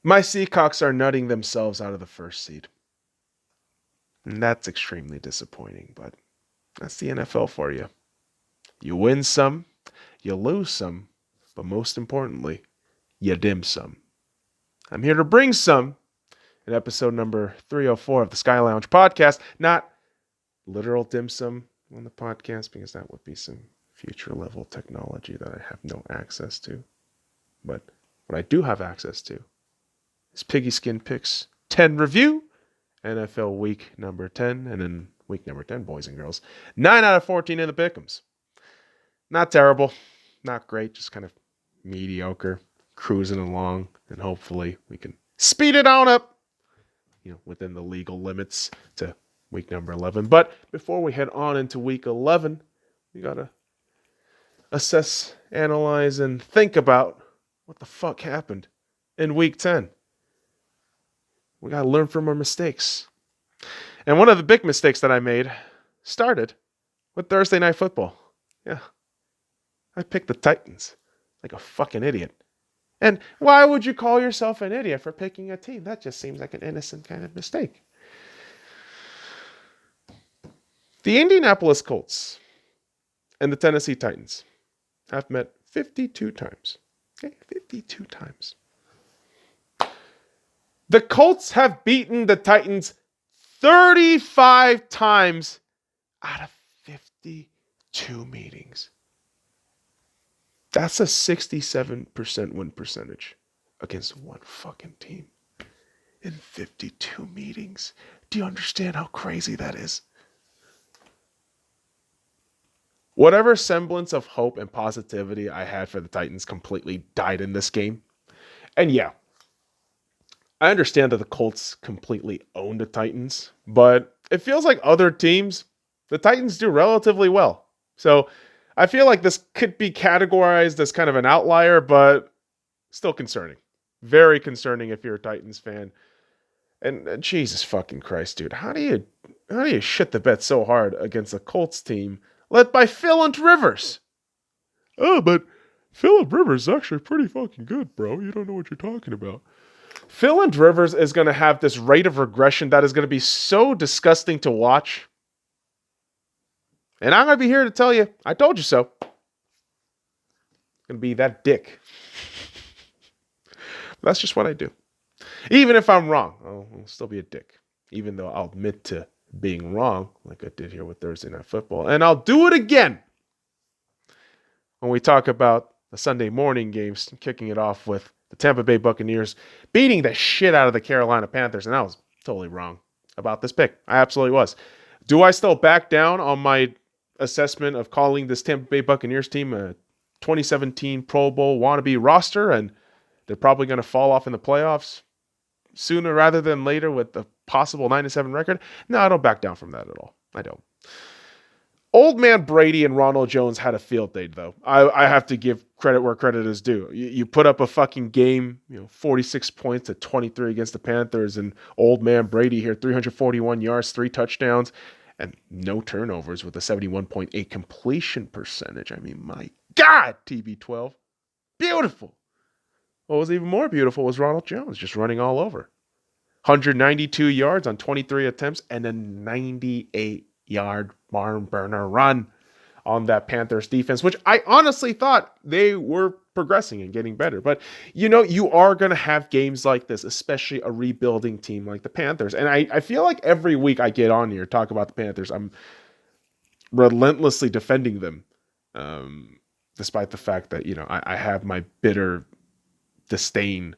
My Seahawks are nutting themselves out of the first seed. And that's extremely disappointing, but that's the NFL for you. You win some, you lose some, but most importantly, you dim some. I'm here to bring some in episode number 304 of the SoundCloud podcast. Not literal dim sum on the podcast, because that would be some future level technology that I have no access to. But what I do have access to is Piggyskin Picks 10 review, NFL week number 10, and in week number 10, boys and girls, 9 out of 14 in the pick'ems. Not terrible, not great, just kind of mediocre, cruising along, and hopefully we can speed it on up, within the legal limits to week number 11. But before we head on into week 11, we gotta assess, analyze, and think about what the fuck happened in week 10. We gotta learn from our mistakes. And one of the big mistakes that I made started with Thursday Night Football. Yeah. I picked the Titans like a fucking idiot. And why would you call yourself an idiot for picking a team? That just seems like an innocent kind of mistake. The Indianapolis Colts and the Tennessee Titans have met 52 times. Okay, 52 times. The Colts have beaten the Titans 35 times out of 52 meetings. That's a 67% win percentage against one fucking team in 52 meetings. Do you understand how crazy that is? Whatever semblance of hope and positivity I had for the Titans completely died in this game. And yeah, I understand that the Colts completely own the Titans, but it feels like other teams, the Titans do relatively well. So I feel like this could be categorized as kind of an outlier, but still concerning. Very concerning if you're a Titans fan. And Jesus fucking Christ, dude. How do you shit the bed so hard against a Colts team led by Phillip Rivers? Oh, but Phillip Rivers is actually pretty fucking good, bro. You don't know what you're talking about. Phillip Rivers is going to have this rate of regression that is going to be so disgusting to watch. And I'm going to be here to tell you, I told you so. I'm going to be that dick. That's just what I do. Even if I'm wrong, I'll still be a dick. Even though I'll admit to being wrong, like I did here with Thursday Night Football. And I'll do it again when we talk about the Sunday morning games, kicking it off with the Tampa Bay Buccaneers beating the shit out of the Carolina Panthers. And I was totally wrong about this pick. I absolutely was. Do I still back down on my assessment of calling this Tampa Bay Buccaneers team a 2017 Pro Bowl wannabe roster, and they're probably going to fall off in the playoffs sooner rather than later with a possible 9-7 record? No, I don't back down from that at all. I don't. Old man Brady and Ronald Jones had a field day, though. I have to give credit where credit is due. You put up a fucking game, 46 points to 23 against the Panthers, and old man Brady here, 341 yards, 3 touchdowns, and no turnovers with a 71.8 completion percentage. I mean, my God, TB12. Beautiful. What was even more beautiful was Ronald Jones just running all over. 192 yards on 23 attempts and a 98-yard barn burner run on that Panthers defense, which I honestly thought they were progressing and getting better. But, you are going to have games like this, especially a rebuilding team like the Panthers. And I feel like every week I get on here, talk about the Panthers, I'm relentlessly defending them, despite the fact that, I have my bitter disdain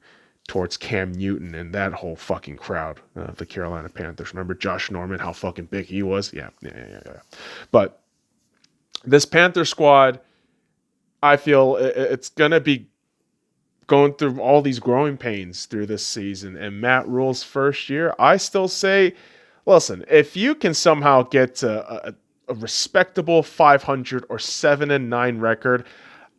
towards Cam Newton and that whole fucking crowd, the Carolina Panthers. Remember Josh Norman, how fucking big he was? Yeah. But this Panther squad, I feel it's going to be going through all these growing pains through this season. And Matt Rule's first year, I still say, listen, if you can somehow get to a respectable 500 or 7-9 record,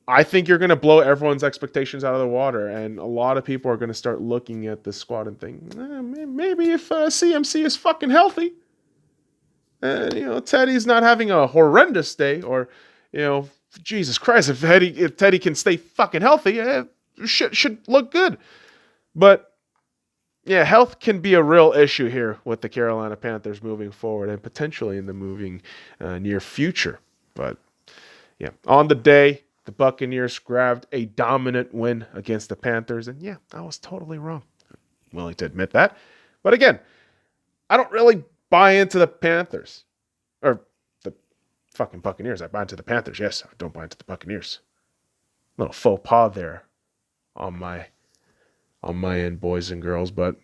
I think you're going to blow everyone's expectations out of the water. And a lot of people are going to start looking at this squad and think, maybe if CMC is fucking healthy, and, Teddy's not having a horrendous day, or, Jesus Christ, if Teddy can stay fucking healthy, it should look good. But yeah, health can be a real issue here with the Carolina Panthers moving forward and potentially in the moving near future. But yeah, on the day, the Buccaneers grabbed a dominant win against the Panthers. And yeah, I was totally wrong. I'm willing to admit that. But again, I don't really buy into the Panthers. Or the fucking Buccaneers. I buy into the Panthers. Yes, I don't buy into the Buccaneers. Little faux pas there on my end, boys and girls. But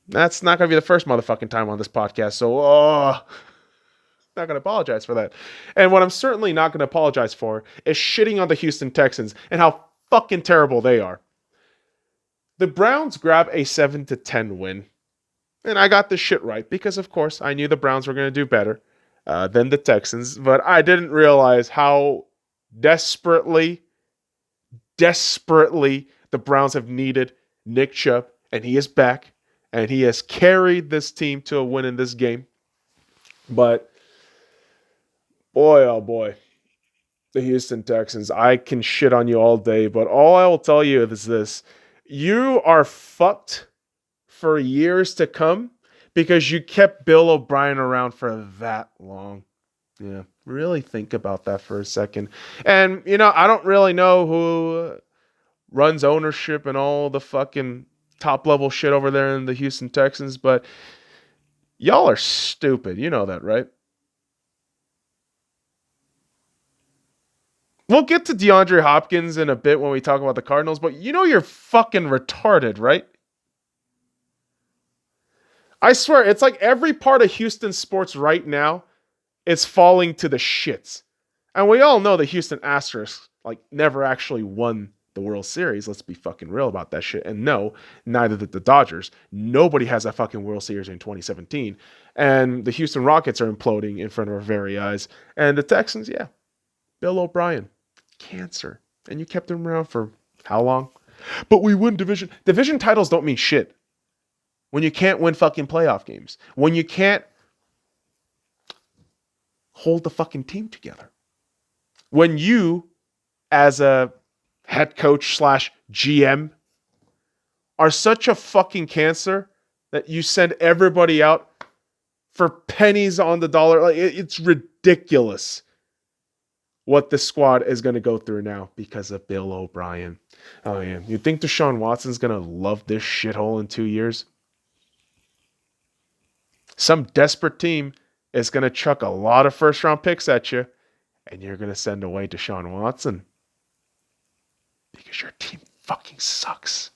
that's not going to be the first motherfucking time on this podcast. So, not going to apologize for that. And what I'm certainly not going to apologize for is shitting on the Houston Texans and how fucking terrible they are. The Browns grab a 7-10 win. And I got this shit right because, of course, I knew the Browns were going to do better than the Texans. But I didn't realize how desperately the Browns have needed Nick Chubb. And he is back. And he has carried this team to a win in this game. But boy, oh boy, the Houston Texans, I can shit on you all day, but all I will tell you is this. You are fucked for years to come because you kept Bill O'Brien around for that long. Yeah, really think about that for a second. And, I don't really know who runs ownership and all the fucking top level shit over there in the Houston Texans, but y'all are stupid. You know that, right? We'll get to DeAndre Hopkins in a bit when we talk about the Cardinals, but you're fucking retarded, right? I swear, it's like every part of Houston sports right now is falling to the shits. And we all know the Houston Astros never actually won the World Series. Let's be fucking real about that shit. And no, neither did the Dodgers. Nobody has that fucking World Series in 2017. And the Houston Rockets are imploding in front of our very eyes. And the Texans, yeah. Bill O'Brien, cancer. And you kept him around for how long? But we win division. Division titles don't mean shit. When you can't win fucking playoff games. When you can't hold the fucking team together. When you, as a head coach / GM, are such a fucking cancer that you send everybody out for pennies on the dollar. It's ridiculous what the squad is going to go through now because of Bill O'Brien. Oh, yeah. You think Deshaun Watson's going to love this shithole in 2 years? Some desperate team is going to chuck a lot of first-round picks at you, and you're going to send away Deshaun Watson because your team fucking sucks.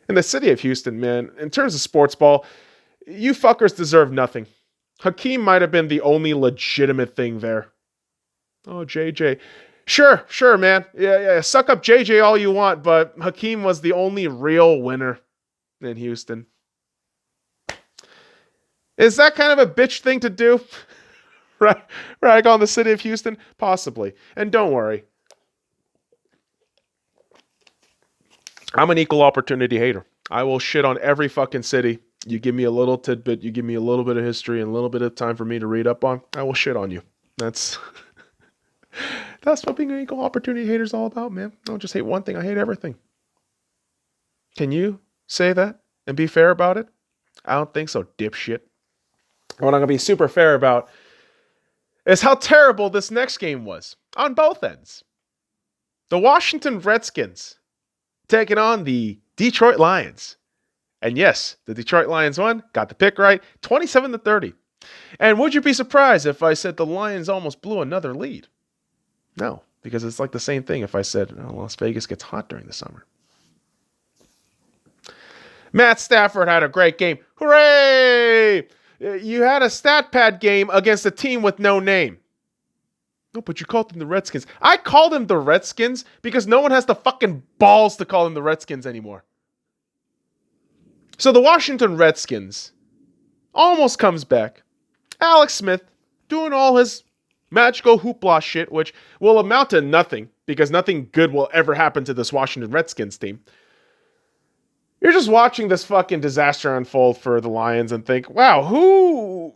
In the city of Houston, man, in terms of sports ball, you fuckers deserve nothing. Hakeem might have been the only legitimate thing there. Oh, JJ. Sure, man. Yeah. Suck up JJ all you want, but Hakeem was the only real winner in Houston. Is that kind of a bitch thing to do? Rag on the city of Houston? Possibly. And don't worry. I'm an equal opportunity hater. I will shit on every fucking city. You give me a little tidbit, you give me a little bit of history and a little bit of time for me to read up on, I will shit on you. That's what being an equal opportunity hater is all about, man. I don't just hate one thing, I hate everything. Can you say that and be fair about it? I don't think so, dipshit. What I'm going to be super fair about is how terrible this next game was on both ends. The Washington Redskins taking on the Detroit Lions. And yes, the Detroit Lions won, got the pick right, 27-30. And would you be surprised if I said the Lions almost blew another lead? No, because it's like the same thing if I said Las Vegas gets hot during the summer. Matt Stafford had a great game. Hooray! You had a stat pad game against a team with no name. No, but you called them the Redskins. I called them the Redskins because no one has the fucking balls to call them the Redskins anymore. So the Washington Redskins almost comes back. Alex Smith doing all his magical hoopla shit, which will amount to nothing because nothing good will ever happen to this Washington Redskins team. You're just watching this fucking disaster unfold for the Lions and think, wow, who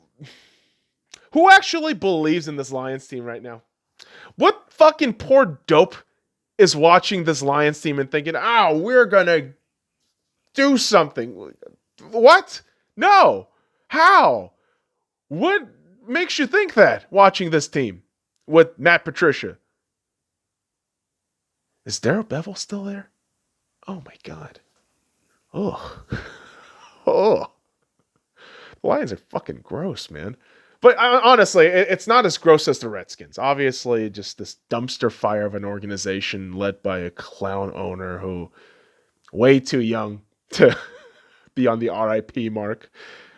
actually believes in this Lions team right now? What fucking poor dope is watching this Lions team and thinking, we're gonna Do something. What? No. How? What makes you think that watching this team with Matt Patricia? Is Darrell Bevel still there? Oh my God. Oh. Oh. The Lions are fucking gross, man. But honestly, it's not as gross as the Redskins. Obviously, just this dumpster fire of an organization led by a clown owner who way too young to be on the RIP mark.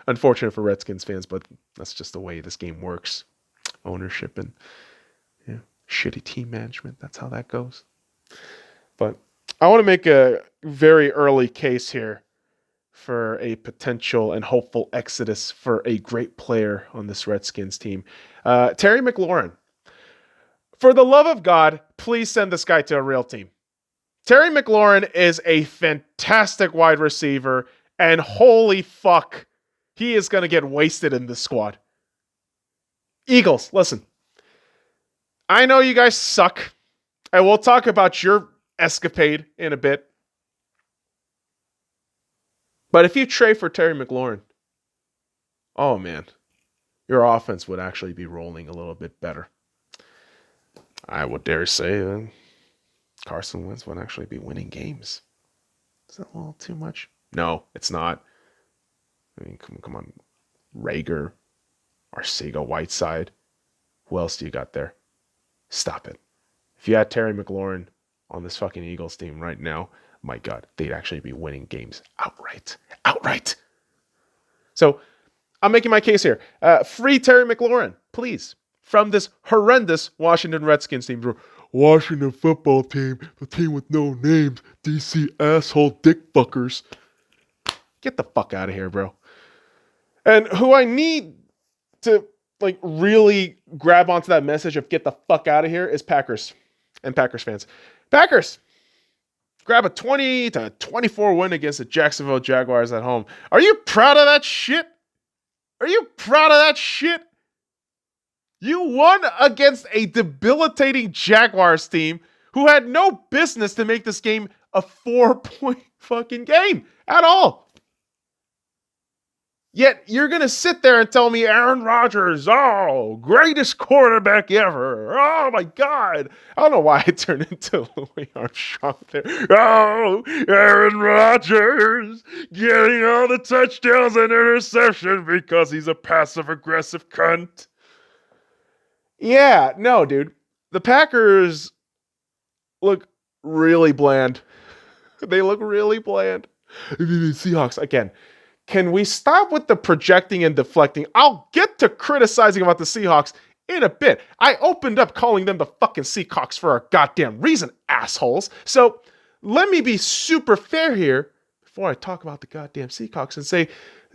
Unfortunate for Redskins fans, but that's just the way this game works. Ownership and shitty team management. That's how that goes. But I want to make a very early case here for a potential and hopeful exodus for a great player on this Redskins team. Terry McLaurin. For the love of God, please send this guy to a real team. Terry McLaurin is a fantastic wide receiver, and holy fuck, he is going to get wasted in this squad. Eagles, listen. I know you guys suck, and we'll talk about your escapade in a bit. But if you trade for Terry McLaurin, oh man, your offense would actually be rolling a little bit better. I would dare say Carson Wentz would actually be winning games. Is that a little too much? No, it's not. I mean, come on. Rager, Arcega, Whiteside. Who else do you got there? Stop it. If you had Terry McLaurin on this fucking Eagles team right now, my God, they'd actually be winning games outright. Outright. So I'm making my case here. Free Terry McLaurin, please, from this horrendous Washington Redskins team. Washington football team, the team with no names, DC asshole dick fuckers. Get the fuck out of here, bro. And who I need to really grab onto that message of get the fuck out of here is Packers and Packers fans. Packers, grab a 20-24 win against the Jacksonville Jaguars at home. Are you proud of that shit? Are you proud of that shit? You won against a debilitating Jaguars team who had no business to make this game a 4-point fucking game at all. Yet you're going to sit there and tell me Aaron Rodgers, greatest quarterback ever. Oh my God. I don't know why I turned into Louis Armstrong there. Oh, Aaron Rodgers getting all the touchdowns and interceptions because he's a passive-aggressive cunt. Yeah, no, dude. The Packers look really bland. They look really bland. The Seahawks, again. Can we stop with the projecting and deflecting? I'll get to criticizing about the Seahawks in a bit. I opened up calling them the fucking Seahawks for a goddamn reason, assholes. So let me be super fair here before I talk about the goddamn Seahawks and say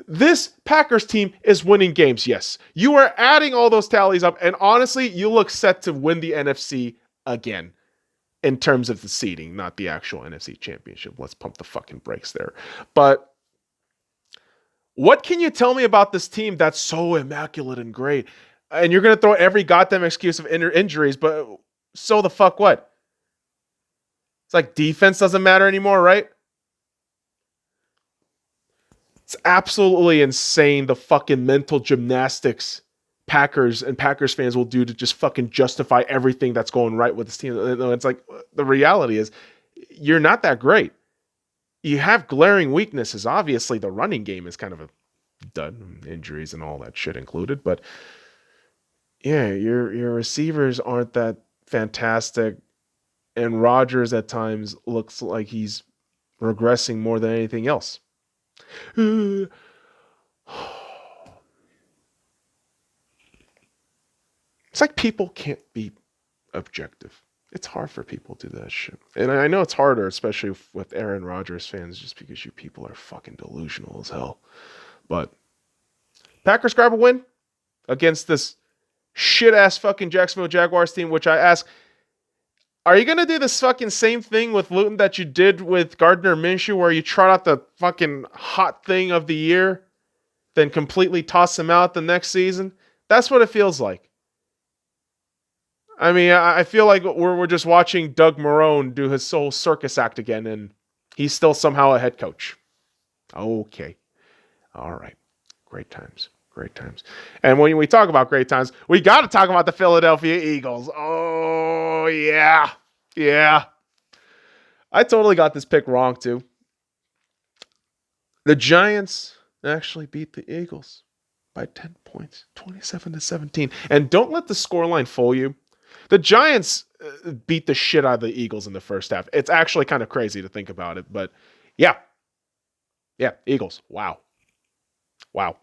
this Packers team is winning games. Yes, you are adding all those tallies up, and honestly, you look set to win the NFC again in terms of the seeding, not the actual NFC championship. Let's pump the fucking brakes there. But what can you tell me about this team that's so immaculate and great? And you're going to throw every goddamn excuse of injuries, but so the fuck what? It's like defense doesn't matter anymore, right? It's absolutely insane the fucking mental gymnastics Packers and Packers fans will do to just fucking justify everything that's going right with this team. It's like the reality is you're not that great. You have glaring weaknesses. Obviously, the running game is kind of a dud, injuries and all that shit included. But yeah, your receivers aren't that fantastic. And Rodgers at times looks like he's regressing more than anything else. It's like people can't be objective. It's hard for people to do that shit. And I know it's harder, especially with Aaron Rodgers fans, just because you people are fucking delusional as hell. But Packers grab a win against this shit-ass fucking Jacksonville Jaguars team, which I ask, are you going to do this fucking same thing with Luton that you did with Gardner Minshew, where you trot out the fucking hot thing of the year, then completely toss him out the next season? That's what it feels like. I mean, I feel like we're just watching Doug Marrone do his whole circus act again, and he's still somehow a head coach. Okay. All right. Great times. Great times. And when we talk about great times, we got to talk about the Philadelphia Eagles. Oh, yeah. Yeah. I totally got this pick wrong, too. The Giants actually beat the Eagles by 10 points, 27-17. And don't let the scoreline fool you. The Giants beat the shit out of the Eagles in the first half. It's actually kind of crazy to think about it, but yeah. Yeah, Eagles. Wow. Wow.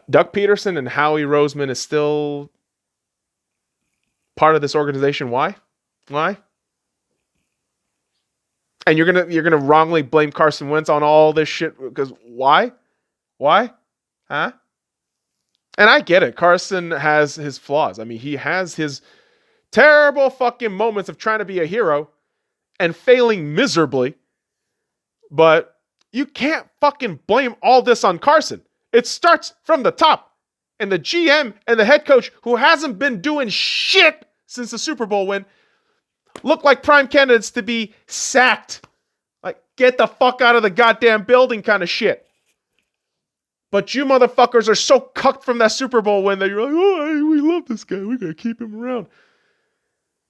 Doug Peterson and Howie Roseman is still part of this organization. Why? Why? And you're gonna wrongly blame Carson Wentz on all this shit because why? Why? Huh? And I get it. Carson has his flaws. I mean, he has his terrible fucking moments of trying to be a hero and failing miserably. But you can't fucking blame all this on Carson. It starts from the top. And the GM and the head coach, who hasn't been doing shit since the Super Bowl win, look like prime candidates to be sacked. Like, get the fuck out of the goddamn building kind of shit. But you motherfuckers are so cucked from that Super Bowl win that you're like, oh, we love this guy. We gotta keep him around.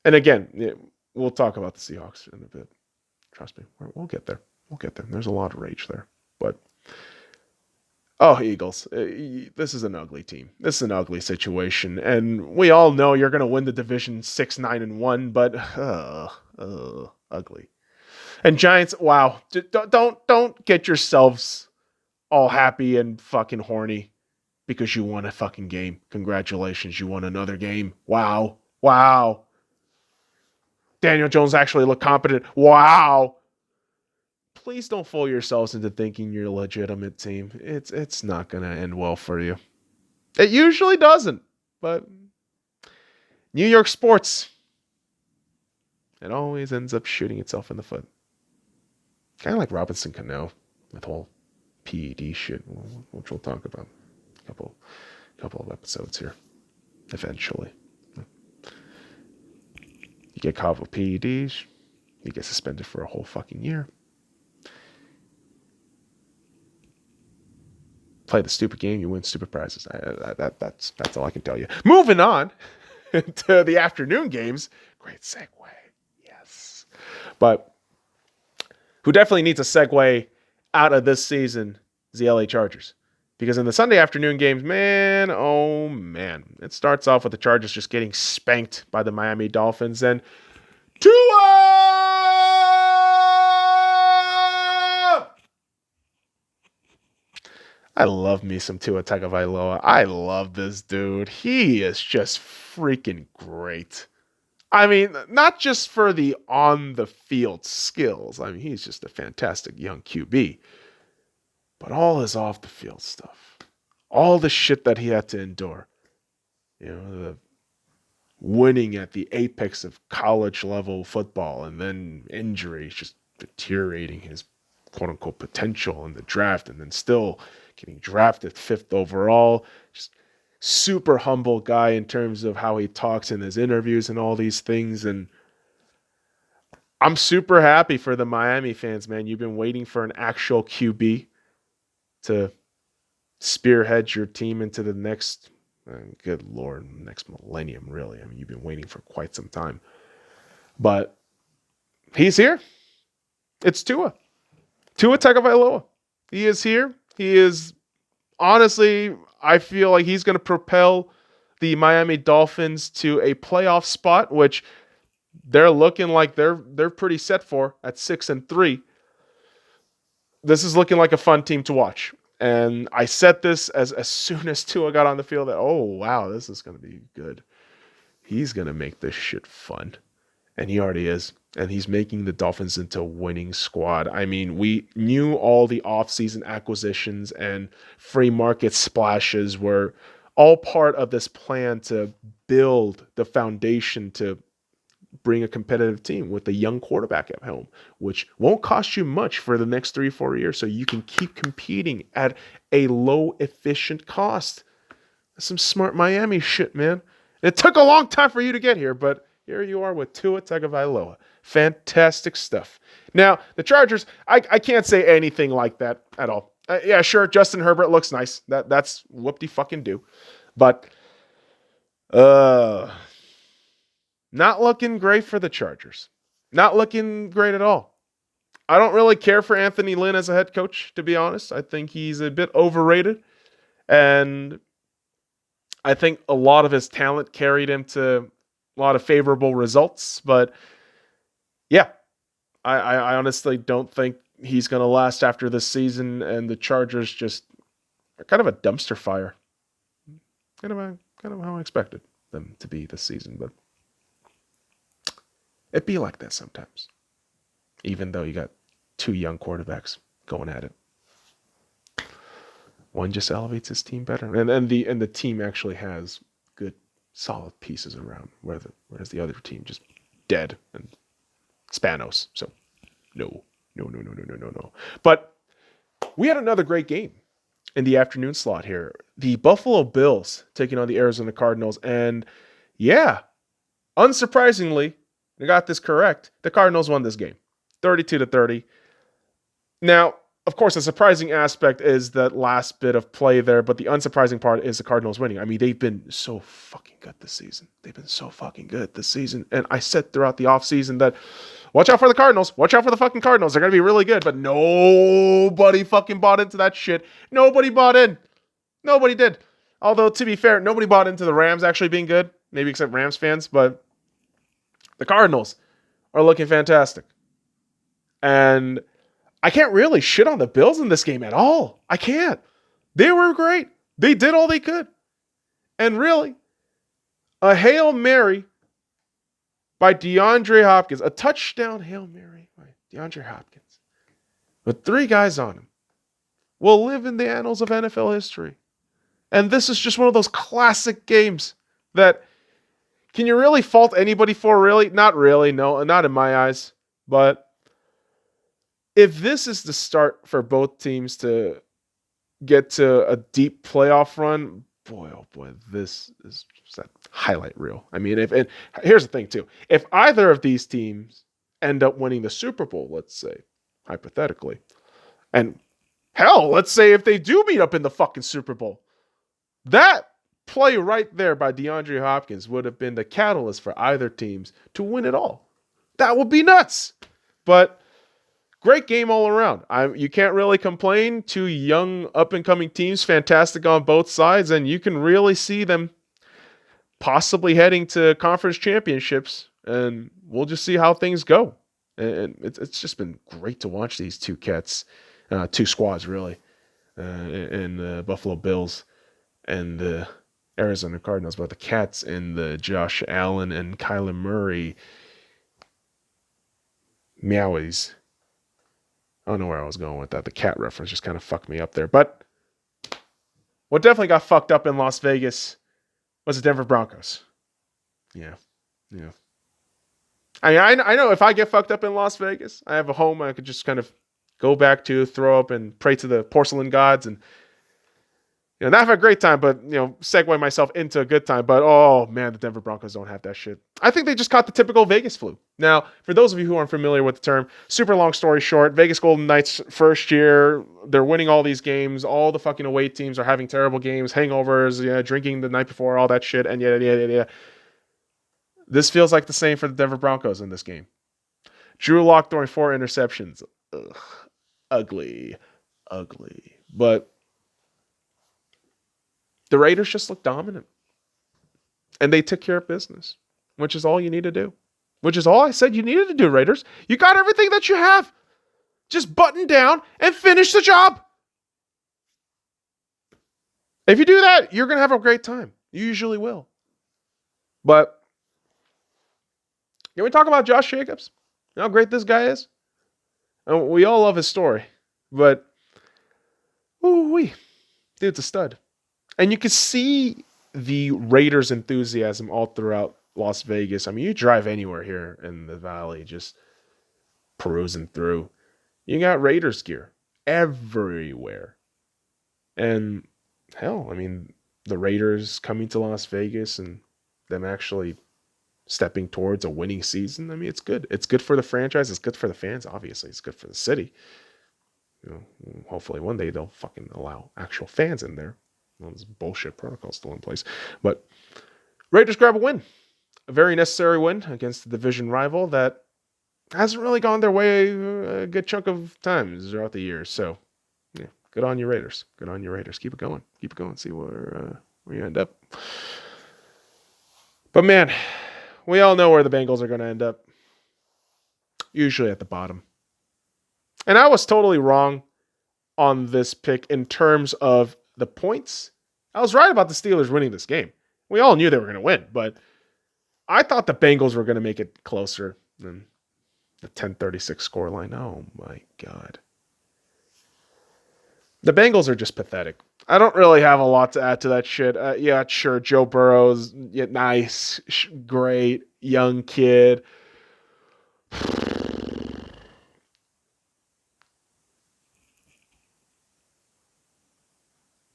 And again, we'll talk about the Seahawks in a bit. Trust me, we'll get there. We'll get there. There's a lot of rage there. But, Eagles, this is an ugly team. This is an ugly situation. And we all know you're going to win the division 6-9-1, but ugly. And Giants, wow. Don't get yourselves all happy and fucking horny because you won a fucking game. Congratulations, you won another game. Wow. Wow. Daniel Jones actually looked competent. Wow. Please don't fool yourselves into thinking you're a legitimate team. It's not going to end well for you. It usually doesn't, but New York sports, it always ends up shooting itself in the foot. Kind of like Robinson Cano with whole PED shit, which we'll talk about a couple of episodes here eventually. You get caught with PEDs, you get suspended for a whole fucking year. Play the stupid game, you win stupid prizes. That's all I can tell you. Moving on to the afternoon games. Great segue. Yes. But who definitely needs a segue out of this season is the LA Chargers. Because in the Sunday afternoon games, man, oh man. It starts off with the Chargers just getting spanked by the Miami Dolphins. And Tua! I love me some Tua Tagovailoa. I love this dude. He is just freaking great. I mean, not just for the on-the-field skills. I mean, he's just a fantastic young QB. But all his off-the-field stuff. All the shit that he had to endure. You know, the winning at the apex of college-level football and then injuries, just deteriorating his quote-unquote potential in the draft, and then still getting drafted 5th overall. Just super humble guy in terms of how he talks in his interviews and all these things. And I'm super happy for the Miami fans, man. You've been waiting for an actual QB to spearhead your team into the next, good Lord, next millennium, really. I mean, you've been waiting for quite some time. But he's here. It's Tua Tagovailoa. He is here. He is, honestly, I feel like he's going to propel the Miami Dolphins to a playoff spot, which they're looking like they're pretty set for at 6-3. This is looking like a fun team to watch. And I said this as soon as Tua got on the field that, oh, wow, this is going to be good. He's going to make this shit fun. And he already is. And he's making the Dolphins into a winning squad. I mean, we knew all the offseason acquisitions and free market splashes were all part of this plan to build the foundation to bring a competitive team with a young quarterback at home, which won't cost you much for the next 3-4 years, so you can keep competing at a low efficient cost. That's some smart Miami shit, man. It took a long time for you to get here, but here you are with Tua Tagovailoa. Fantastic stuff. Now, the Chargers, I can't say anything like that at all. Yeah, sure, Justin Herbert looks nice. That's whoop-de-fucking-do. But not looking great for the Chargers. Not looking great at all. I don't really care for Anthony Lynn as a head coach, to be honest. I think he's a bit overrated. And I think a lot of his talent carried him to a lot of favorable results. But yeah, I honestly don't think he's going to last after this season. And the Chargers just are kind of a dumpster fire. Kind of how I expected them to be this season. But it be like that sometimes. Even though you got two young quarterbacks going at it. One just elevates his team better, and the team actually has good, solid pieces around. Whereas the other team just dead and Spanos. So no. But we had another great game in the afternoon slot here. The Buffalo Bills taking on the Arizona Cardinals, and yeah, unsurprisingly, I got this correct. The Cardinals won this game, 32-30. Now, of course, the surprising aspect is that last bit of play there, but the unsurprising part is the Cardinals winning. I mean, they've been so fucking good this season. And I said throughout the offseason that watch out for the Cardinals. Watch out for the fucking Cardinals. They're going to be really good, but nobody fucking bought into that shit. Nobody bought in. Nobody did. Although, to be fair, nobody bought into the Rams actually being good, maybe except Rams fans, but the Cardinals are looking fantastic. And I can't really shit on the Bills in this game at all. I can't. They were great. They did all they could. And really, a Hail Mary by DeAndre Hopkins, a touchdown Hail Mary by DeAndre Hopkins, with 3 guys on him, will live in the annals of NFL history. And this is just one of those classic games that, can you really fault anybody for, really? Not really, no, not in my eyes. But if this is the start for both teams to get to a deep playoff run, boy, oh boy, this is just that highlight reel. I mean, and here's the thing too. If either of these teams end up winning the Super Bowl, let's say, hypothetically, and hell, let's say if they do meet up in the fucking Super Bowl, that play right there by DeAndre Hopkins would have been the catalyst for either teams to win it all. That would be nuts. But great game all around. You can't really complain. 2 young, up-and-coming teams, fantastic on both sides, and you can really see them possibly heading to conference championships, and we'll just see how things go. And it's just been great to watch these 2 cats, 2 squads, really, in the Buffalo Bills and the Arizona Cardinals, but the Cats and the Josh Allen and Kyler Murray Meowies. I don't know where I was going with that. The cat reference just kind of fucked me up there. But what definitely got fucked up in Las Vegas was the Denver Broncos. Yeah. I know if I get fucked up in Las Vegas, I have a home I could just kind of go back to, throw up and pray to the porcelain gods and not have a great time, but segue myself into a good time. But oh man, the Denver Broncos don't have that shit. I think they just caught the typical Vegas flu. Now, for those of you who aren't familiar with the term, super long story short, Vegas Golden Knights first year, they're winning all these games. All the fucking away teams are having terrible games, hangovers, drinking the night before, all that shit, and yeah. This feels like the same for the Denver Broncos in this game. Drew Lock throwing 4 interceptions. Ugh. Ugly. But the Raiders just looked dominant. And they took care of business, which is all you need to do. Which is all I said you needed to do, Raiders. You got everything that you have. Just button down and finish the job. If you do that, you're going to have a great time. You usually will. But can we talk about Josh Jacobs? You know how great this guy is? And we all love his story. But, ooh-wee, dude's a stud. And you can see the Raiders enthusiasm all throughout Las Vegas. I mean, you drive anywhere here in the valley, just perusing through. You got Raiders gear everywhere. And hell, I mean, the Raiders coming to Las Vegas and them actually stepping towards a winning season. I mean, it's good. It's good for the franchise. It's good for the fans, obviously. It's good for the city. Hopefully one day they'll fucking allow actual fans in there. Well, this bullshit protocol still in place. But Raiders grab a win. A very necessary win against the division rival that hasn't really gone their way a good chunk of times throughout the year. So, yeah, good on you, Raiders. Good on you, Raiders. Keep it going. Keep it going. See where you end up. But man, we all know where the Bengals are going to end up. Usually at the bottom. And I was totally wrong on this pick in terms of the points. I was right about the Steelers winning this game. We all knew they were going to win, but I thought the Bengals were going to make it closer than the 10-36 scoreline. Oh my God. The Bengals are just pathetic. I don't really have a lot to add to that shit. Yeah, sure, Joe Burrow's nice, great, young kid.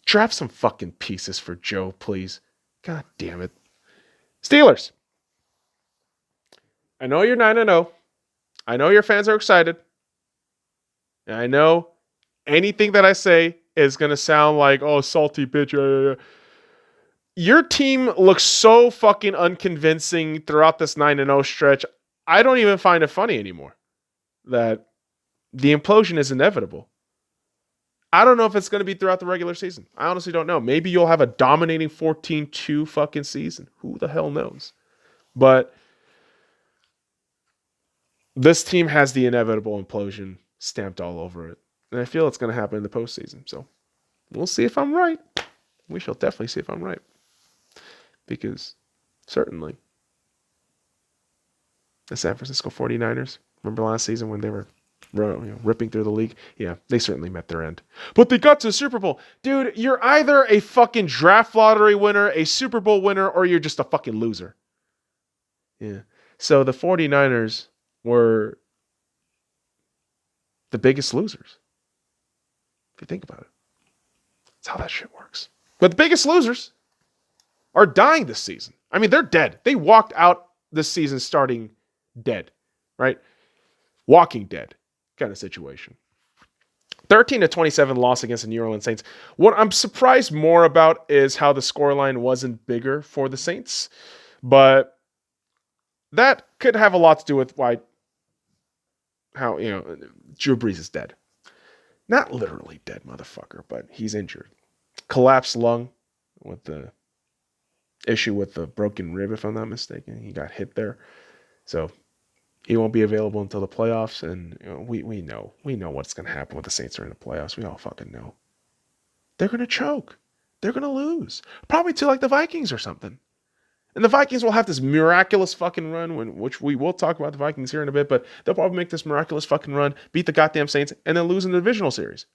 Draft some fucking pieces for Joe, please. God damn it. Steelers. I know you're 9-0. I know your fans are excited. And I know anything that I say is going to sound like, oh, salty bitch. Your team looks so fucking unconvincing throughout this 9-0 stretch. I don't even find it funny anymore that the implosion is inevitable. I don't know if it's going to be throughout the regular season. I honestly don't know. Maybe you'll have a dominating 14-2 fucking season. Who the hell knows? But this team has the inevitable implosion stamped all over it. And I feel it's going to happen in the postseason. So we'll see if I'm right. We shall definitely see if I'm right. Because certainly the San Francisco 49ers, remember last season when they were ripping through the league? Yeah, they certainly met their end. But they got to the Super Bowl. Dude, you're either a fucking draft lottery winner, a Super Bowl winner, or you're just a fucking loser. Yeah. So the 49ers were the biggest losers. If you think about it. That's how that shit works. But the biggest losers are dying this season. I mean, they're dead. They walked out this season starting dead, right? Walking dead kind of situation. 13-27 loss against the New Orleans Saints. What I'm surprised more about is how the scoreline wasn't bigger for the Saints. But that could have a lot to do with how Drew Brees is dead. Not literally dead, motherfucker, but he's injured. Collapsed lung with the issue with the broken rib, if I'm not mistaken. He got hit there. So he won't be available until the playoffs. And we know what's going to happen with the Saints during the playoffs. We all fucking know. They're going to choke. They're going to lose. Probably to like the Vikings or something. And the Vikings will have this miraculous fucking run, which we will talk about the Vikings here in a bit, but they'll probably make this miraculous fucking run, beat the goddamn Saints, and then lose in the divisional series.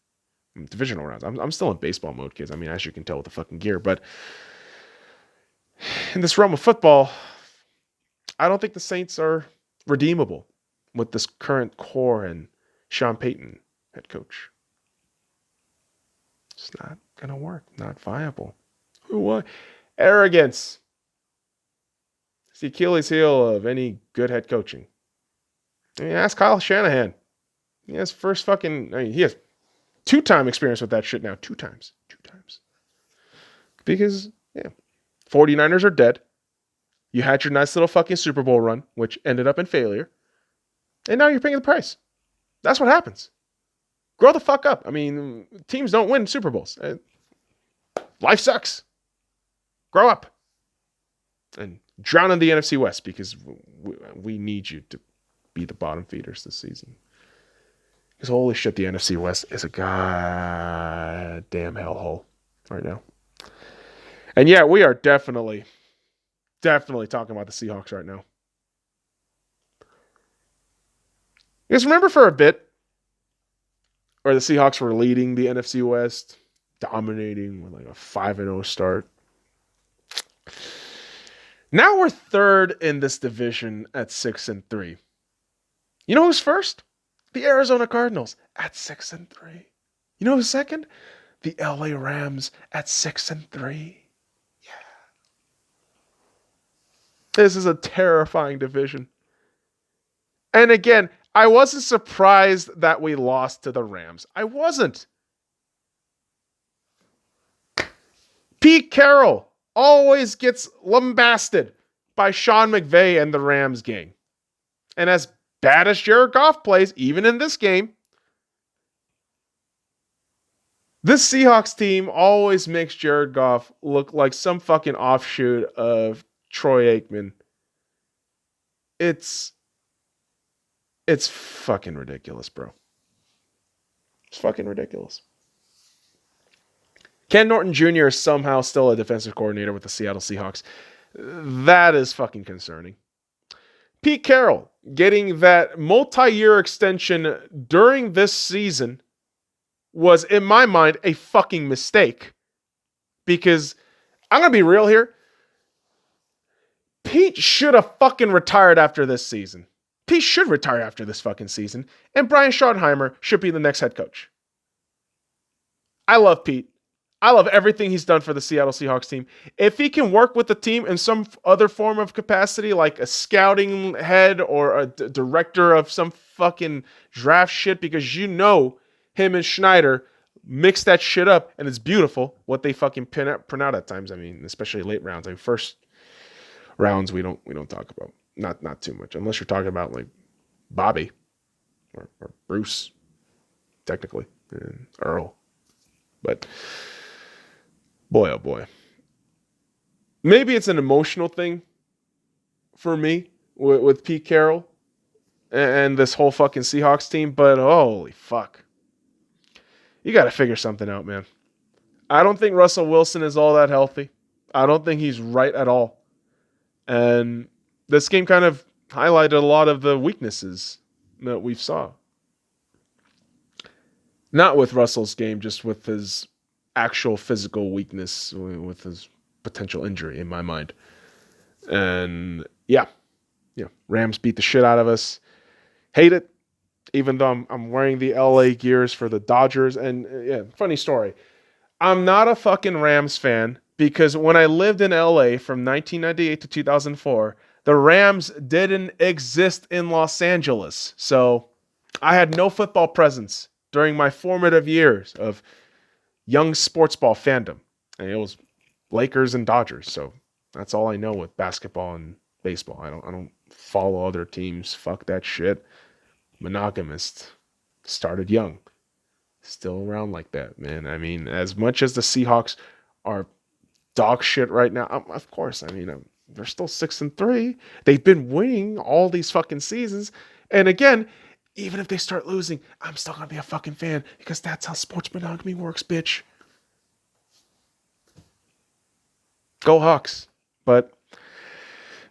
Divisional rounds. I'm still in baseball mode, kids. I mean, as you can tell with the fucking gear, but in this realm of football, I don't think the Saints are redeemable with this current core and Sean Payton, head coach. It's not going to work. Not viable. Arrogance. It's the Achilles heel of any good head coaching. I mean, ask Kyle Shanahan. He has he has 2-time experience with that shit now. 2 times. Because, 49ers are dead. You had your nice little fucking Super Bowl run, which ended up in failure. And now you're paying the price. That's what happens. Grow the fuck up. I mean, teams don't win Super Bowls. Life sucks. Grow up. And drown in the NFC West because we need you to be the bottom feeders this season. Because holy shit, the NFC West is a goddamn hellhole right now. And yeah, we are definitely talking about the Seahawks right now. Because remember for a bit, where the Seahawks were leading the NFC West, dominating with like a 5-0 start. Now we're third in this division at 6-3. You know who's first? The Arizona Cardinals at 6-3. You know who's second? The LA Rams at 6-3. Yeah. This is a terrifying division. And again, I wasn't surprised that we lost to the Rams. I wasn't. Pete Carroll always gets lambasted by Sean McVay and the Rams gang. And as bad as Jared Goff plays, even in this game, this Seahawks team always makes Jared Goff look like some fucking offshoot of Troy Aikman. It's fucking ridiculous, bro. It's fucking ridiculous. Ken Norton Jr. is somehow still a defensive coordinator with the Seattle Seahawks. That is fucking concerning. Pete Carroll getting that multi-year extension during this season was, in my mind, a fucking mistake. Because I'm going to be real here. Pete should have fucking retired after this season. Pete should retire after this fucking season. And Brian Schottenheimer should be the next head coach. I love Pete. I love everything he's done for the Seattle Seahawks team. If he can work with the team in some other form of capacity, like a scouting head or a director of some fucking draft shit, because you know him and Schneider mix that shit up, and it's beautiful what they fucking print out at times. I mean, especially late rounds. I mean, first rounds we don't talk about. Not too much, unless you're talking about like Bobby or Bruce, technically, and Earl. But boy, oh boy. Maybe it's an emotional thing for me with Pete Carroll and this whole fucking Seahawks team, but holy fuck. You got to figure something out, man. I don't think Russell Wilson is all that healthy. I don't think he's right at all. And this game kind of highlighted a lot of the weaknesses that we saw. Not with Russell's game, just with his actual physical weakness, with his potential injury in my mind. And yeah, Rams beat the shit out of us. Hate it, even though I'm wearing the LA gears for the Dodgers. And yeah, funny story. I'm not a fucking Rams fan because when I lived in LA from 1998 to 2004, the Rams didn't exist in Los Angeles. So I had no football presence during my formative years of young sports ball fandom. And it was Lakers and Dodgers. So that's all I know with basketball and baseball. I don't follow other teams. Fuck that shit. Monogamist. Started young. Still around like that, man. I mean, as much as the Seahawks are dog shit right now, of course, I mean, they're still 6-3. They've been winning all these fucking seasons. And again, even if they start losing, I'm still going to be a fucking fan because that's how sports monogamy works, bitch. Go Hawks. But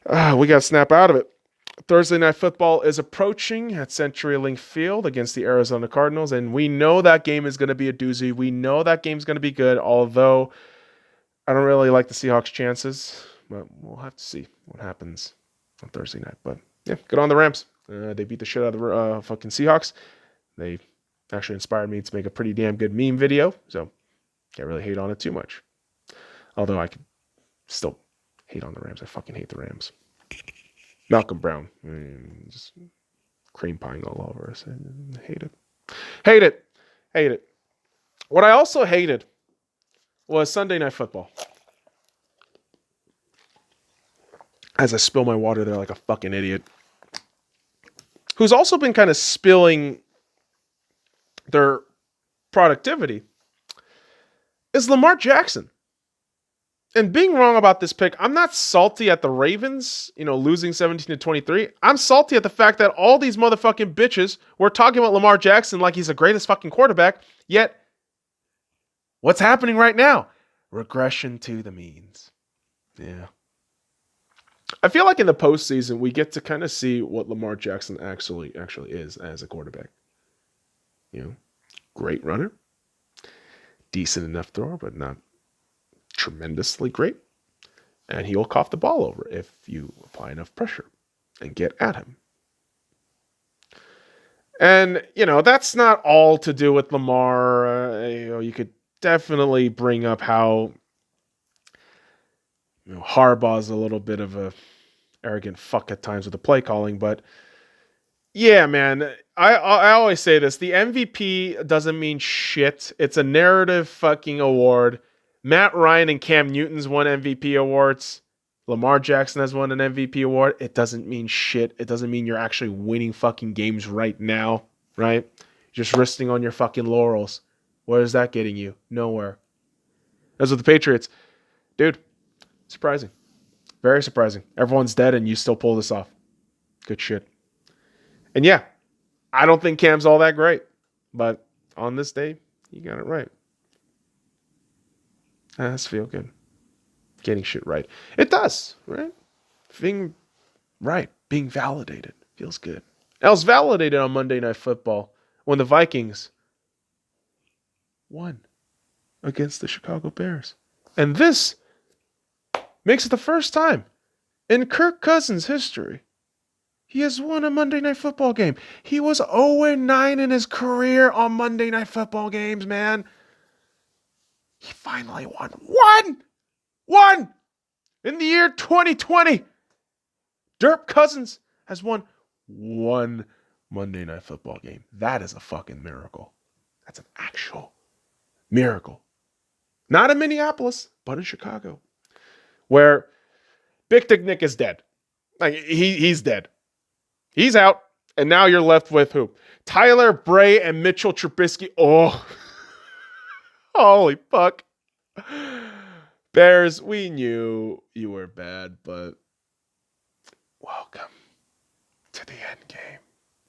we got to snap out of it. Thursday Night Football is approaching at CenturyLink Field against the Arizona Cardinals, and we know that game is going to be a doozy. We know that game's going to be good, although I don't really like the Seahawks' chances, but we'll have to see what happens on Thursday night. But yeah, good on the Rams. They beat the shit out of the fucking Seahawks. They actually inspired me to make a pretty damn good meme video, so can't really hate on it too much. Although I could still hate on the Rams. I fucking hate the Rams. Malcolm Brown. Just cream pieing all over us. I hate it. Hate it. Hate it. What I also hated was Sunday Night Football. As I spill my water there like a fucking idiot. Who's also been kind of spilling their productivity is Lamar Jackson. And being wrong about this pick, I'm not salty at the Ravens, losing 17-23. I'm salty at the fact that all these motherfucking bitches were talking about Lamar Jackson like he's the greatest fucking quarterback, yet what's happening right now? Regression to the means. Yeah. I feel like in the postseason, we get to kind of see what Lamar Jackson actually is as a quarterback. Great runner. Decent enough thrower, but not tremendously great, and he will cough the ball over if you apply enough pressure and get at him. And that's not all to do with Lamar. You could definitely bring up how Harbaugh's a little bit of a arrogant fuck at times with the play calling, but Yeah, man. I always say this. The MVP doesn't mean shit. It's a narrative fucking award. Matt Ryan and Cam Newton's won MVP awards. Lamar Jackson has won an MVP award. It doesn't mean shit. It doesn't mean you're actually winning fucking games right now, right? Just resting on your fucking laurels. Where is that getting you? Nowhere. As with the Patriots, dude, surprising. Very surprising. Everyone's dead and you still pull this off. Good shit. And yeah, I don't think Cam's all that great, but on this day, you got it right. That has to feel good. Getting shit right. It does, right? Being right, being validated feels good. I was validated on Monday Night Football when the Vikings won against the Chicago Bears. And this makes it the first time in Kirk Cousins' history he has won a Monday Night Football game. He was 0-9 in his career on Monday Night Football games, man. He finally won. One! In the year 2020. Dirk Cousins has won one Monday Night Football game. That is a fucking miracle. That's an actual miracle. Not in Minneapolis, but in Chicago, where Big Dick Nick is dead. Like he's dead. He's out. And now you're left with who? Tyler Bray and Mitchell Trubisky. Oh, holy fuck. Bears, we knew you were bad, but welcome to the end game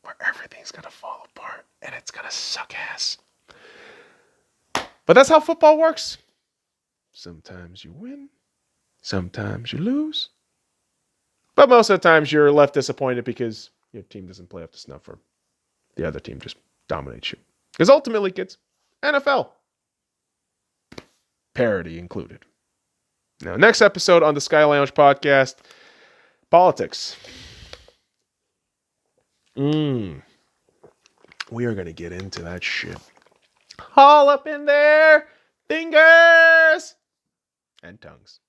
where everything's going to fall apart and it's going to suck ass. But that's how football works. Sometimes you win, sometimes you lose. But most of the times you're left disappointed because your team doesn't play up to snuff or the other team just dominates you. Because ultimately, kids, NFL. Parody included. Now, next episode on the Sky Lounge podcast, politics. We are going to get into that shit. All up in there, fingers and tongues.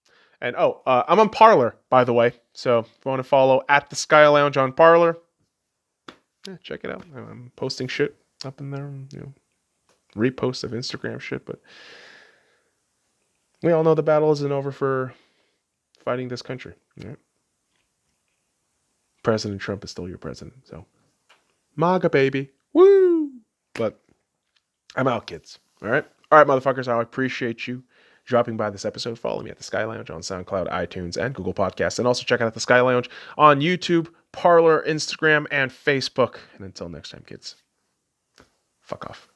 And I'm on Parler, by the way. So if you want to follow at the Sky Lounge on Parler, check it out. I'm posting shit up in there, reposts of Instagram shit. But we all know the battle isn't over for fighting this country. Right? President Trump is still your president. So MAGA, baby. Woo! But I'm out, kids. All right, motherfuckers. I appreciate you dropping by this episode. Follow me at the Sky Lounge on SoundCloud, iTunes, and Google Podcasts. And also check out the Sky Lounge on YouTube, Parler, Instagram, and Facebook. And until next time, kids, fuck off.